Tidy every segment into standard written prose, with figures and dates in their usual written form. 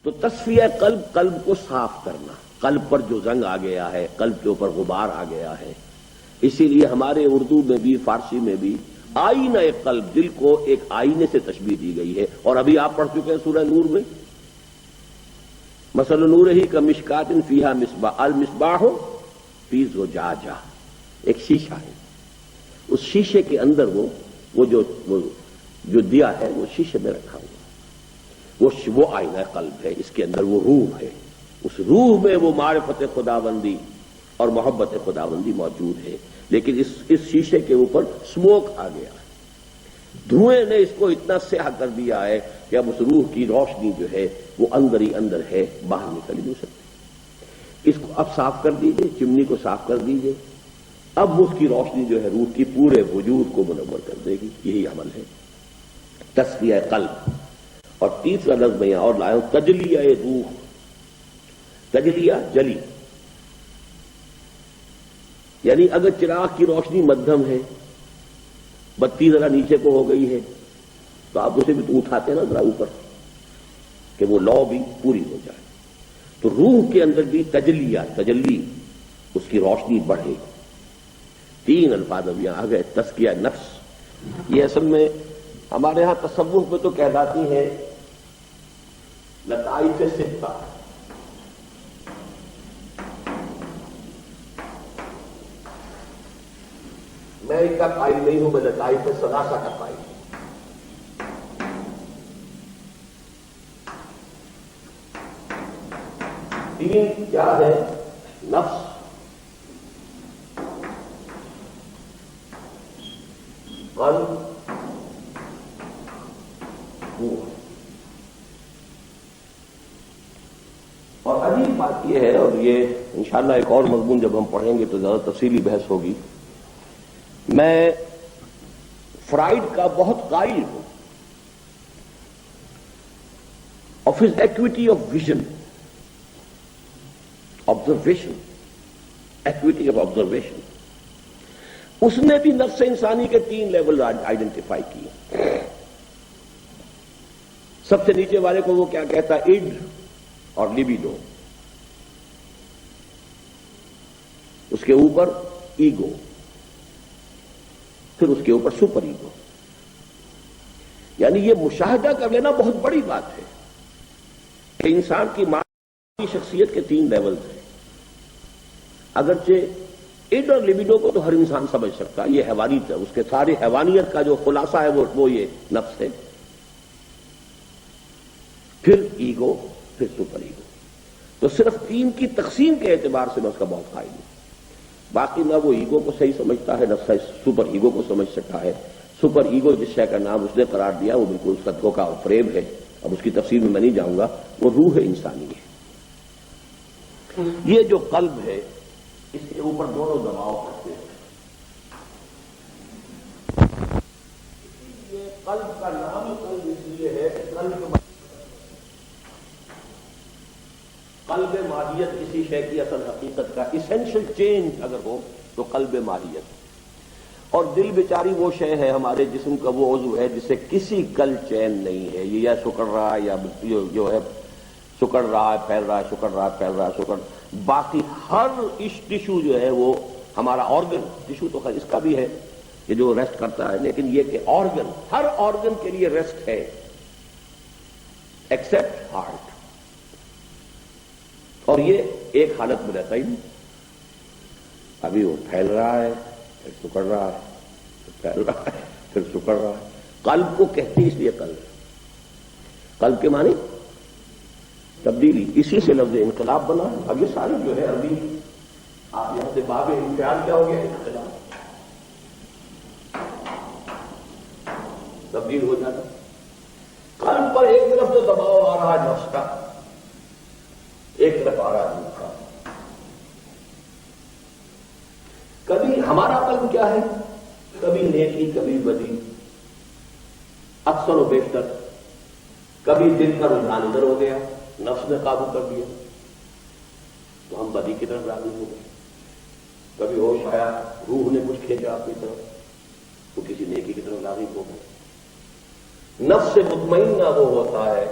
تو تصفیہ قلب، قلب کو صاف کرنا، قلب پر جو زنگ آ گیا ہے، قلب کے اوپر غبار آ گیا ہے. اسی لیے ہمارے اردو میں بھی فارسی میں بھی آئینہ قلب، دل کو ایک آئینے سے تشبیہ دی گئی ہے. اور ابھی آپ پڑھ چکے ہیں سورہ نور میں، مثل نورہ کمشکات فیہا مصباح، المصباح فی زجاجہ، ایک شیشہ ہے، اس شیشے کے اندر وہ جو دیا ہے وہ شیشے میں رکھا ہوا، وہ آئینہ قلب ہے. اس کے اندر وہ روح ہے، اس روح میں وہ معرفت خداوندی اور محبت خداوندی موجود ہے. لیکن اس شیشے کے اوپر سموک آ گیا ہے، دھوئیں نے اس کو اتنا سیاہ کر دیا ہے کہ اب اس روح کی روشنی جو ہے وہ اندر ہی اندر ہے، باہر نکل ہی نہیں سکتی. اس کو اب صاف کر دیجئے، چمنی کو صاف کر دیجئے، اب اس کی روشنی جو ہے روح کی پورے وجود کو منور کر دے گی. یہی عمل ہے تصفیہ قلب. اور تیسرا لفظ میں یہاں اور لایا ہوں، تجلیہ روح. تجلیہ جلی، یعنی اگر چراغ کی روشنی مدھم ہے، بتی ذرا نیچے کو ہو گئی ہے، تو آپ اسے بھی تو اٹھاتے نا ذرا اوپر کہ وہ لو بھی پوری ہو جائے. تو روح کے اندر بھی تجلی، اس کی روشنی بڑھے. تین الفاظ اب یہاں آ گئے. تزکیہ نفس، یہ اصل میں ہمارے ہاں تصوف میں تو کہلاتی ہیں لطائف ستہ. میں اس کا قائل نہیں ہوں، میں لطائف ثلاثہ کا قائل ہوں. تین کیا ہے؟ نفس، قلب، روح. اور عجیب بات یہ ہے، اور یہ انشاءاللہ ایک اور مضمون جب ہم پڑھیں گے تو زیادہ تفصیلی بحث ہوگی. میں فرائڈ کا بہت قائل ہوں of his acuity of vision, observation, acuity of observation. اس نے بھی نفس انسانی کے تین لیول آئیڈینٹیفائی کیے. سب سے نیچے والے کو وہ کیا کہتا ہے؟ اڈ اور لیبیڈو. اس کے اوپر ایگو، پھر اس کے اوپر سپر ایگو. یعنی یہ مشاہدہ کر لینا بہت بڑی بات ہے کہ انسان کی معنوی شخصیت کے تین لیولز ہیں. اگرچہ اڈ اور لیبیڈو کو تو ہر انسان سمجھ سکتا ہے، یہ حیوانی تھا، اس کے سارے حیوانیت کا جو خلاصہ ہے وہ یہ نفس ہے. پھر ایگو، پھر سپر ایگو. تو صرف تین کی تقسیم کے اعتبار سے میں اس کا بہت قائل ہوں. باقی نہ وہ ایگو کو صحیح سمجھتا ہے، نہ سپر ایگو کو سمجھ سکتا ہے. سپر ایگو جس شے کا نام اس نے قرار دیا وہ بالکل اس کا دھوکہ اور فریب ہے. اب اس کی تفصیل میں نہیں جاؤں گا. وہ روح انسانی ہے. یہ جو قلب ہے اس کے اوپر دونوں دباؤ کرتے ہیں. یہ قلب کا نام قلب اس لیے ہے کہ قلب ماہیت کسی شے کی اصل حقیقت کا اسینشل چینج اگر ہو تو قلب ماہیت. اور دل بیچاری وہ شے ہے ہمارے جسم کا وہ عضو ہے جسے کسی کل چین نہیں ہے. یہ یا سکڑ رہا ہے یا جو ہے سکڑ رہا ہے پھیل رہا ہے، سکڑ رہا ہے پھیل رہا ہے، سکڑ. باقی ہر ٹیشو جو ہے وہ ہمارا آرگن، ٹیشو تو خیر اس کا بھی ہے یہ جو ریسٹ کرتا ہے، لیکن یہ کہ آرگن، ہر آرگن کے لیے ریسٹ ہے ایکسپٹ ہارٹ. اور یہ ایک حالت میں رہتا ہی نہیں. ابھی وہ پھیل رہا ہے، پھر سکڑ رہا ہے، پھر پھیل رہا ہے، پھر سکڑ رہا ہے. قلب کو کہتے اس لیے قلب کے معنی تبدیلی، اسی سے لفظ انقلاب بنا. اب یہ ساری جو ہے ابھی آپ یہاں سے باب انفعال کیا ہو گیا؟ انقلاب، تبدیل ہو جاتا. قلب پر ایک طرف تو دباؤ آ رہا ہے نفس کا، ایک طرف آ رہا ہے روح کا. کبھی ہمارا قلب کیا ہے؟ کبھی نیکی، کبھی بدی، اکثر و بیشتر. کبھی دل کا رجحان ادھر ہو گیا، نفس نے قابو کر دیا تو ہم بدی کی طرف راغب ہو گئے. کبھی ہوش آیا، روح نے کچھ کھینچا اپنی طرف تو کسی نیکی کی طرف راغب ہو گئے. نفس مطمئنہ وہ ہوتا ہے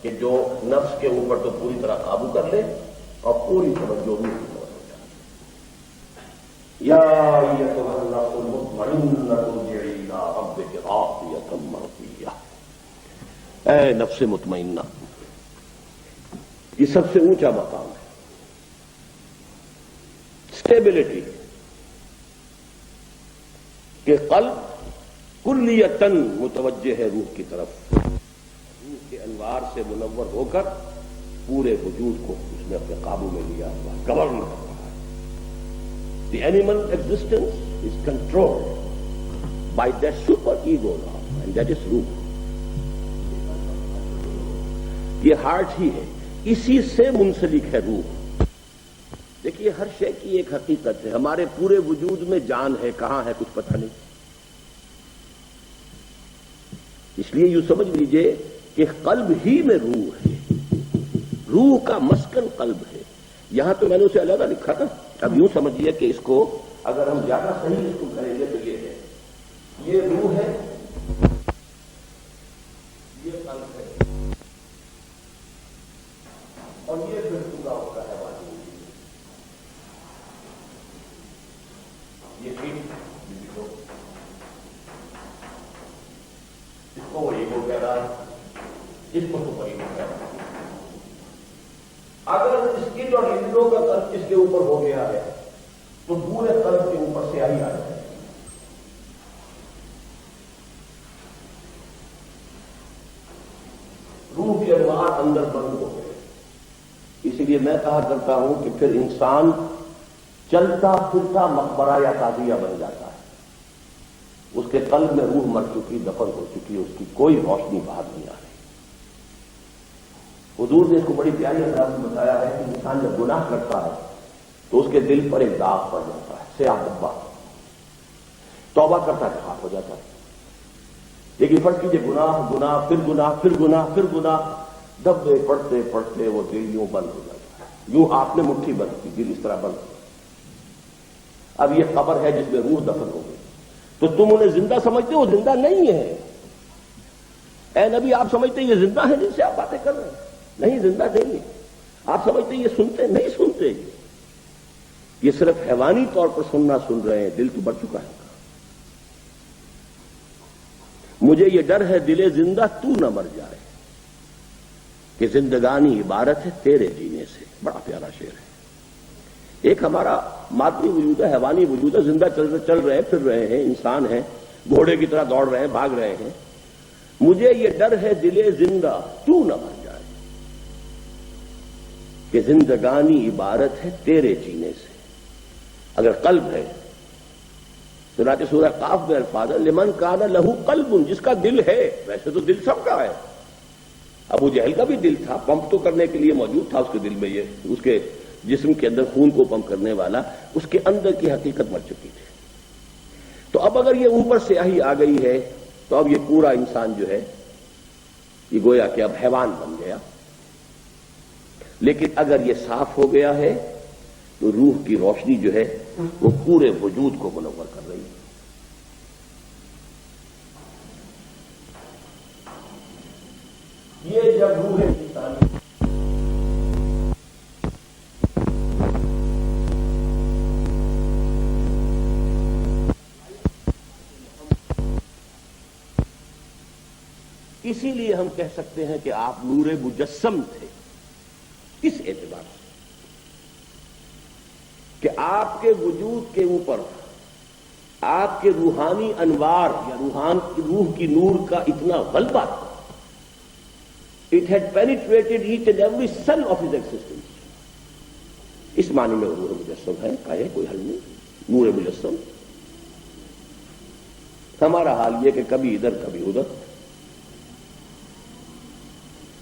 کہ جو نفس کے اوپر تو پوری طرح قابو کر لے اور پوری توجہ روح کی طرف ہو جائے. یا ایتھا النفس المطمئنہ ارجعی الی ربک راضیۃ مرضیہ. اے نفس مطمئنہ، یہ سب سے اونچا مقام ہے. اسٹیبلٹی کہ قلب کلیتاً متوجہ ہے روح کی طرف، روح کے انوار سے منور ہو کر پورے وجود کو اس نے اپنے قابو میں لیا ہوا، گورن کر رہا ہے. دی animal existence is controlled by that super ego now and that is روح. یہ ہارٹ ہی ہے، اسی سے منسلک ہے روح. دیکھیے ہر شے کی ایک حقیقت ہے. ہمارے پورے وجود میں جان ہے، کہاں ہے کچھ پتہ نہیں. اس لیے یوں سمجھ لیجئے کہ قلب ہی میں روح ہے، روح کا مسکن قلب ہے. یہاں تو میں نے اسے علیحدہ لکھا تھا. اب یوں سمجھیے کہ اس کو اگر ہم زیادہ صحیح اس کو کریں گے تو یہ ہے، یہ روح ہے، یہ قلب ہے، اور یہ پھر پورا ہوتا ہے واجب. یہ ٹھیک اس کو وہ ایگو کہہ رہا ہے، اس کو سپر ایگو کہہ رہا ہے. اگر اس کی جو ہندوؤں کا قلب اس کے اوپر ہو گیا ہے تو پورے قلب کے اوپر سے آئی آ جائے. روح کے انوار اندر بند ہو گئے. اسی لیے میں کہا کرتا ہوں کہ پھر انسان چلتا پھرتا مقبرہ یا تعزیہ بن جاتا ہے. اس کے قلب میں روح مر چکی، دفن ہو چکی، اس کی کوئی روشنی باہر نہیں آ رہی. حضور نے اس کو بڑی پیاری انداز میں بتایا ہے کہ انسان جب گناہ کرتا ہے تو اس کے دل پر ایک داغ پڑ جاتا ہے، سیاہ دبا. توبہ کرتا ہے صاف ہو جاتا ہے. لیکن فرض کیجیے گناہ گناہ پھر گناہ پھر گناہ پھر گناہ، دبے پڑتے پڑتے وہ دل یوں بند ہو جاتا ہے. یوں آپ نے مٹھی بند کی، دل اس طرح بند. اب یہ قبر ہے جس میں روح دفن ہو گئی، تو تم انہیں زندہ سمجھتے ہو؟ زندہ نہیں ہے. اے نبی آپ سمجھتے یہ زندہ ہے جن سے آپ باتیں کر رہے ہیں؟ نہیں، زندہ نہیں ہے. آپ سمجھتے یہ سنتے؟ نہیں سنتے. یہ صرف حیوانی طور پر سننا سن رہے ہیں، دل تو بڑھ چکا ہے. مجھے یہ ڈر ہے دل زندہ تو نہ مر جائے کہ زندگانی عبارت ہے تیرے جینے سے. بڑا پیارا شعر ہے. ایک ہمارا مادی وجود ہے، حیوانی وجود ہے، زندہ چل رہے ہیں، پھر رہے ہیں، انسان ہیں، گھوڑے کی طرح دوڑ رہے ہیں، بھاگ رہے ہیں. مجھے یہ ڈر ہے دل زندہ تو نہ مر جائے کہ زندگانی عبارت ہے تیرے جینے سے. اگر قلب ہے، چنانچہ سورہ قاف میں الفاظ ہے لمن کان لہو قلب، جس کا دل ہے. ویسے تو دل سب کا ہے. ابو جہل کا بھی دل تھا، پمپ تو کرنے کے لیے موجود تھا اس کے دل میں، یہ اس کے جسم کے اندر خون کو پمپ کرنے والا، اس کے اندر کی حقیقت مر چکی تھی. تو اب اگر یہ اوپر سیاہی آ گئی ہے تو اب یہ پورا انسان جو ہے یہ گویا کہ اب حیوان بن گیا. لیکن اگر یہ صاف ہو گیا ہے تو روح کی روشنی جو ہے وہ پورے وجود کو منور کر رہی ہے. یہ جب روح انسانی اسی لیے ہم کہہ سکتے ہیں کہ آپ نور مجسم تھے، اس اعتبار سے کہ آپ کے وجود کے اوپر آپ کے روحانی انوار یا روح کی نور کا اتنا غلبہ تھا. It had penetrated each and every cell of his existence. اس معنی میں نور مجسم ہے، کہے کوئی حل نہیں. نور مجسم. ہمارا حال یہ کہ کبھی ادھر کبھی ادھر،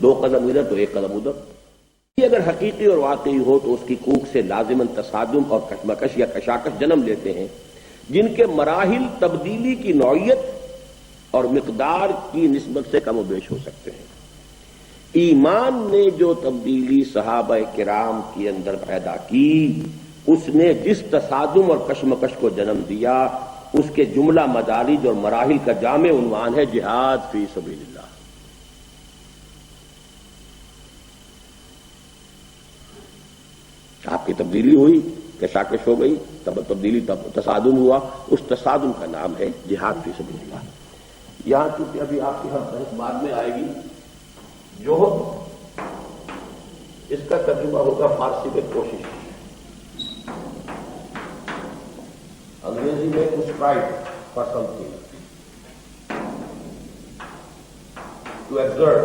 دو قدم ادھر تو ایک قدم ادھر. یہ اگر حقیقی اور واقعی ہو تو اس کی کوکھ سے لازماً تصادم اور کشمکش یا کشاکش جنم لیتے ہیں، جن کے مراحل تبدیلی کی نوعیت اور مقدار کی نسبت سے کم و بیش ہو سکتے ہیں. ایمان نے جو تبدیلی صحابہ کرام کے اندر پیدا کی، اس نے جس تصادم اور کشمکش کو جنم دیا، اس کے جملہ مدارج اور مراحل کا جامع عنوان ہے جہاد فی سبیل اللہ. آپ کی تبدیلی ہوئی، کشاکش ہو گئی، تب تبدیلی تصادم ہوا، اس تصادم کا نام ہے جہاد فی سبیل اللہ۔ یہاں چونکہ ابھی آپ کی ہم بحث بعد میں آئے گی، جو اس کا ترجمہ ہوگا فارسی میں کوشش، انگریزی میں strive for something, to exert,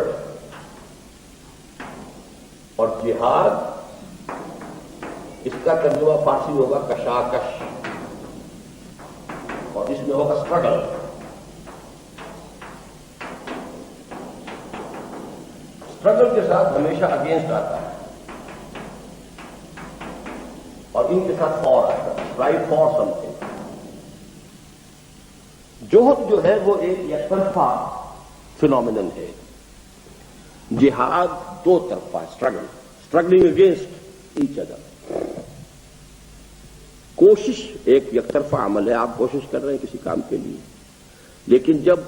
اور جہاد اس کا ترجمہ فارسی ہوگا کشاکش، اور اس میں ہوگا اسٹرگل۔ اسٹرگل کے ساتھ ہمیشہ اگینسٹ آتا ہے، اور ان کے ساتھ فار آتا ہے، اسٹرائیو فار سم تھنگ۔ جوہد جو ہے وہ ایک یک طرفہ فینومینن ہے، جہاد دو طرفہ، اسٹرگلنگ اگینسٹ ایچ ادر۔ کوشش ایک یک طرفہ عمل ہے، آپ کوشش کر رہے ہیں کسی کام کے لیے، لیکن جب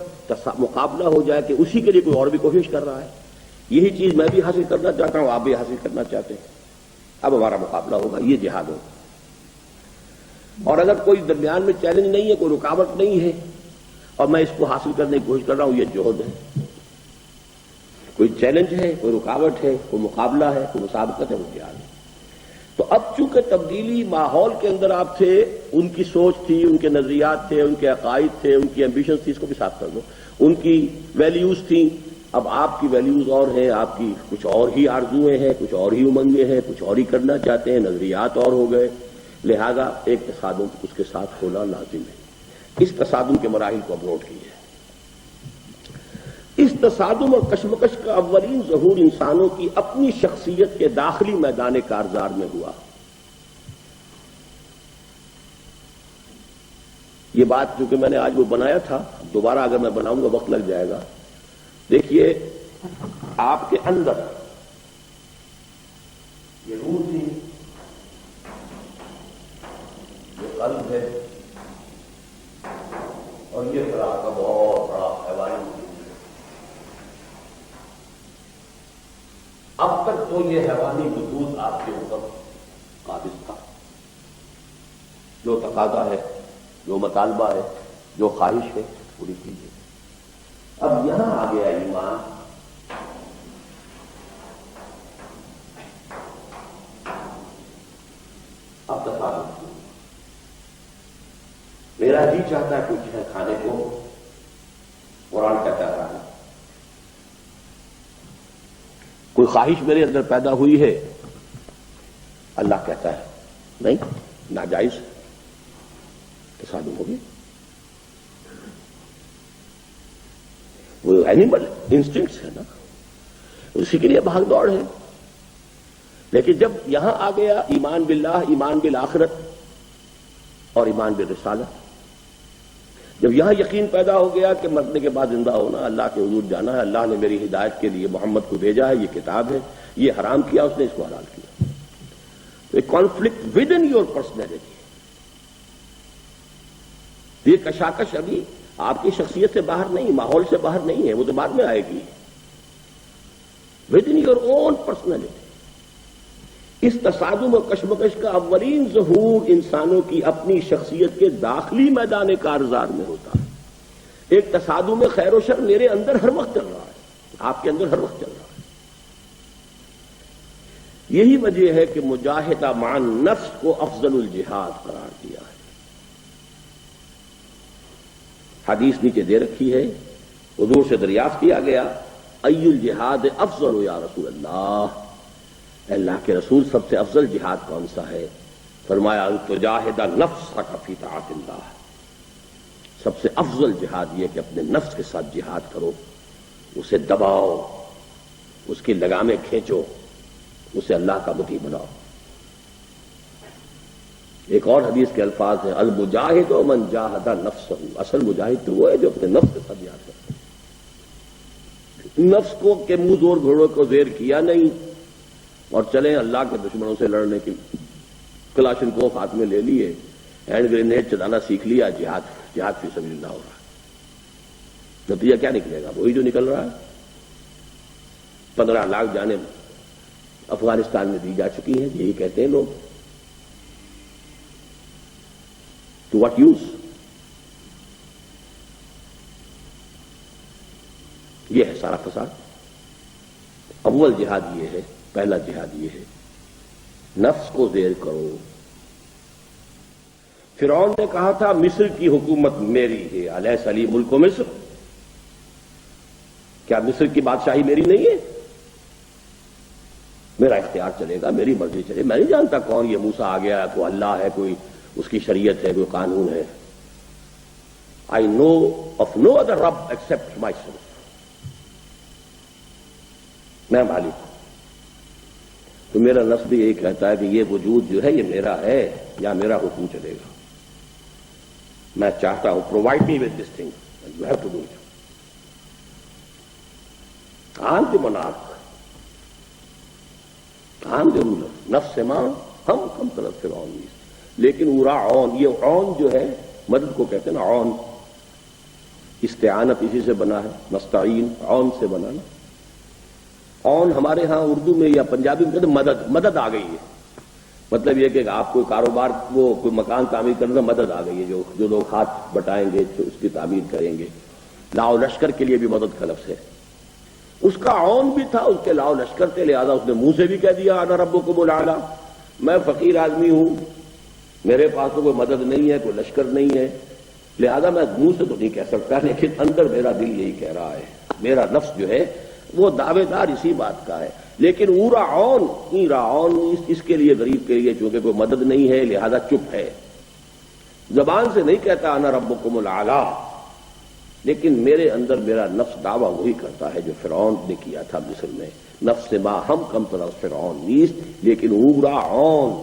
مقابلہ ہو جائے کہ اسی کے لیے کوئی اور بھی کوشش کر رہا ہے، یہی چیز میں بھی حاصل کرنا چاہتا ہوں، آپ بھی حاصل کرنا چاہتے ہیں، اب ہمارا مقابلہ ہوگا، یہ جہاد ہوگا۔ اور اگر کوئی درمیان میں چیلنج نہیں ہے، کوئی رکاوٹ نہیں ہے، اور میں اس کو حاصل کرنے کی کوشش کر رہا ہوں، یہ جوہد ہے۔ کوئی چیلنج ہے، کوئی رکاوٹ ہے، کوئی مقابلہ ہے، کوئی مسابقت ہے، وہ جہاد ہے۔ تو اب چونکہ تبدیلی ماحول کے اندر آپ تھے، ان کی سوچ تھی، ان کے نظریات تھے، ان کے عقائد تھے، ان کی ایمبیشن تھی، اس کو بھی صاف کر دو، ان کی ویلیوز تھیں، اب آپ کی ویلیوز اور ہیں، آپ کی کچھ اور ہی آرزویں ہیں، کچھ اور ہی امنگیں ہیں، کچھ اور ہی کرنا چاہتے ہیں، نظریات اور ہو گئے، لہذا ایک تصادم اس کے ساتھ ہونا لازم ہے۔ اس تصادم کے مراحل کو اب نوٹ کیجیے۔ اس تصادم اور کشمکش کا اولین ظہور انسانوں کی اپنی شخصیت کے داخلی میدان کارزار میں ہوا۔ یہ بات جو کہ میں نے آج وہ بنایا تھا، دوبارہ اگر میں بناؤں گا وقت لگ جائے گا۔ دیکھیے، آپ کے اندر یہ روح تھی، یہ قلب ہے، اور یہ طرح کا بہت بڑا حیوانی ہے۔ اب تک تو یہ حیوانی وجود آپ کے اوپر قابض تھا، جو تقاضا ہے، جو مطالبہ ہے، جو خواہش ہے، پوری کیجیے۔ اب یہاں آ گیا ایمان، اب تصادم، میرا جی چاہتا ہے کچھ ہے کھانے کو، قرآن کہتا ہے کوئی خواہش میرے اندر پیدا ہوئی ہے، اللہ کہتا ہے نہیں، ناجائز، تصادم ہو گیا۔ وہ اینیمل انسٹنکٹس ہے نا، اسی کے لیے بھاگ دوڑ ہے۔ لیکن جب یہاں آ گیا ایمان باللہ، ایمان بالآخرت اور ایمان بالرسالہ، جب یہاں یقین پیدا ہو گیا کہ مرنے کے بعد زندہ ہونا، اللہ کے حضور جانا ہے، اللہ نے میری ہدایت کے لیے محمد کو بھیجا ہے، یہ کتاب ہے، یہ حرام کیا اس نے، اس کو حلال کیا، تو ایک conflict with in your personality, یہ کشاکش ابھی آپ کی شخصیت سے باہر نہیں، ماحول سے باہر نہیں ہے، وہ تو بعد میں آئے گی، within your own personality. اس تصادم اور کشمکش کا اولین ظہور انسانوں کی اپنی شخصیت کے داخلی میدان کارزار میں ہوتا ہے۔ ایک تصادم میں خیر و شر میرے اندر ہر وقت چل رہا ہے، آپ کے اندر ہر وقت چل رہا ہے۔ یہی وجہ ہے کہ مجاہدہ مع النفس کو افضل الجہاد قرار دیا ہے۔ حدیث نیچے دے رکھی ہے، حضور سے دریافت کیا گیا، ای الجہاد افضل یا رسول اللہ، اللہ کے رسول سب سے افضل جہاد کون سا ہے؟ فرمایا تجاہد نفسک فی طاعت اللہ، سب سے افضل جہاد یہ کہ اپنے نفس کے ساتھ جہاد کرو، اسے دباؤ، اس کی لگامیں کھینچو، اسے اللہ کا مطیع بناؤ۔ ایک اور حدیث کے الفاظ ہیں، المجاہد من جاہد نفسہ، اصل مجاہد تو وہ ہے جو اپنے نفس کے ساتھ جہاد کرتا ہے۔ نفس کو کہ منہ زور گھوڑوں کو زیر کیا نہیں اور چلیں اللہ کے دشمنوں سے لڑنے کی، کلاشن کو ہاتھ میں لے لیے، ہینڈ گرینیڈ چلانا سیکھ لیا، جہاد فی سبیل اللہ ہو رہا ہے، نتیجہ کیا نکلے گا؟ وہی جو نکل رہا ہے، 15 لاکھ جانیں افغانستان میں دی جا چکی ہیں، یہی کہتے ہیں لوگ. To what use? یہ ہے سارا فساد. اول جہاد یہ ہے، پہلا جہاد یہ ہے نفس کو زیر کرو. فرعون نے کہا تھا مصر کی حکومت میری ہے، الیس لی ملک مصر، کیا مصر کی بادشاہی میری نہیں ہے؟ میرا اختیار چلے گا، میری مرضی چلے. میں نہیں جانتا کون یہ موسیٰ آ گیا، کوئی اللہ ہے، کوئی اس کی شریعت ہے، کوئی قانون ہے. آئی نو آف نو ادر رب ایکسپٹ مائی سیلف. میں مالک ہوں. تو میرا نفس بھی یہی کہتا ہے کہ یہ وجود جو ہے یہ میرا ہے، یا میرا حکم چلے گا. میں چاہتا ہوں provide me with this thing, you have to do it. On the monarch, on the ruler. نفس ماں ہم کم طرف فرعون. لیکن اون، یہ اون جو ہے مدد کو کہتے ہیں نا، اون. استعانت اسی سے بنا ہے، نستعین اون سے بنا نا. اون ہمارے ہاں اردو میں یا پنجابی میں کہتے ہیں مدد. مدد آ گئی ہے، مطلب یہ کہ آپ کوئی کاروبار، وہ کوئی مکان تعمیر کرنا، مدد آ گئی ہے. جو لوگ ہاتھ بٹائیں گے تو اس کی تعمیر کریں گے. لاؤ لشکر کے لیے بھی مدد کا لفظ ہے. اس کا اون بھی تھا، اس کے لاؤ لشکر تھے، لہذا اس نے منہ سے بھی کہہ دیا انا ربکم الاعلی. میں فقیر آدمی ہوں، میرے پاس تو کوئی مدد نہیں ہے، کوئی لشکر نہیں ہے، لہذا میں منہ سے تو نہیں کہہ سکتا، لیکن اندر میرا دل یہی کہہ رہا ہے. میرا نفس جو ہے وہ دعوے دار اسی بات کا ہے. لیکن اون اس کے لیے، غریب کے لیے چونکہ کوئی مدد نہیں ہے لہذا چپ ہے. زبان سے نہیں کہتا انا ربکم الاعلی، لیکن میرے اندر میرا نفس دعویٰ وہی کرتا ہے جو فرعون نے کیا تھا مصر میں. نفس ما ہم کم طرف فرعون نیست، لیکن اون